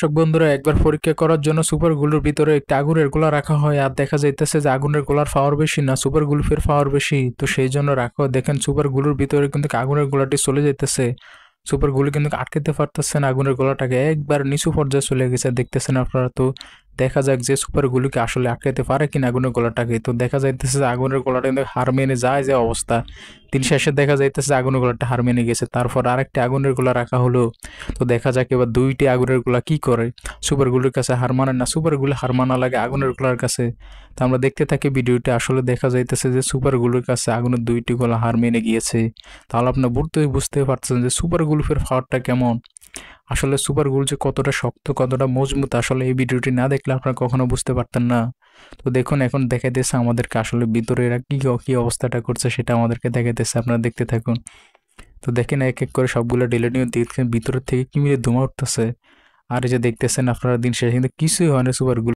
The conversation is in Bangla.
দর্শক বন্ধুরা, একবার পরীক্ষা করার জন্য সুপারগুলোর ভিতরে একটা আগুনের গোলা রাখা হয় আর দেখা যাইতেছে যে আগুনের গোলার পাওয়ার বেশি না, সুপার গ্লুফের পাওয়ার বেশি। তো সেই জন্য রাখা হয়। দেখেন সুপারগুলোর ভিতরে কিন্তু আগুনের গোলাটি চলে যাইতেছে। সুপারগুলো কিন্তু আটকাতে পারতেছে না, আগুনের গোলাটাকে একবার নিচু পর্যায়ে চলে গেছে, দেখতেছেন আপনারা। তো দেখা যাক যে সুপারগুলোকে আসলে আটকাতে পারে কিনা আগুনের গোলাটাকে। তো দেখা যাইতেছে যে আগুনের গোলাটা কিন্তু হার মেনে যায় যে অবস্থা। দিন শেষে দেখা যাইতেছে যে আগুনের গোলাটা হার মেনে গেছে। তারপর আরেকটা আগুনের গোলা রাখা হলো। তো দেখা যাক এবার দুইটি আগুনের গোলা কি করে। সুপারগুলোর কাছে হার মানে না, সুপারগুলো হার মানা লাগে আগুনের গোলার কাছে। তো আমরা দেখতে থাকি ভিডিওটা। আসলে দেখা যাইতেছে যে সুপারগুলোর কাছে আগুনের দুইটি গোলা হার মেনে গিয়েছে। তাহলে আপনার বুঝতে পারছেন যে সুপার গ্লুফের পাওয়ারটা কেমন। আসলে সুপার গ্লু যে কতটা শক্ত, কতটা মজবুত, আসলে এই ভিডিওটি না দেখলে আপনারা কখনো বুঝতে পারতেন না। তো দেখুন, এখন দেখাইতেছে আমাদেরকে আসলে ভিতরে এরা কি অবস্থাটা করছে সেটা আমাদেরকে দেখাইতেছে। আপনারা দেখতে থাকুন। তো দেখেন এক এক করে সবগুলো ঢেলে নিয়ে দেখছেন ভিতরের থেকে কি মিলে ধোঁয়া উঠতেছে। আর এই যে দেখতেছেন আপনারা, দিন শেষে কিন্তু কিছুই হয় না সুপার গ্লু।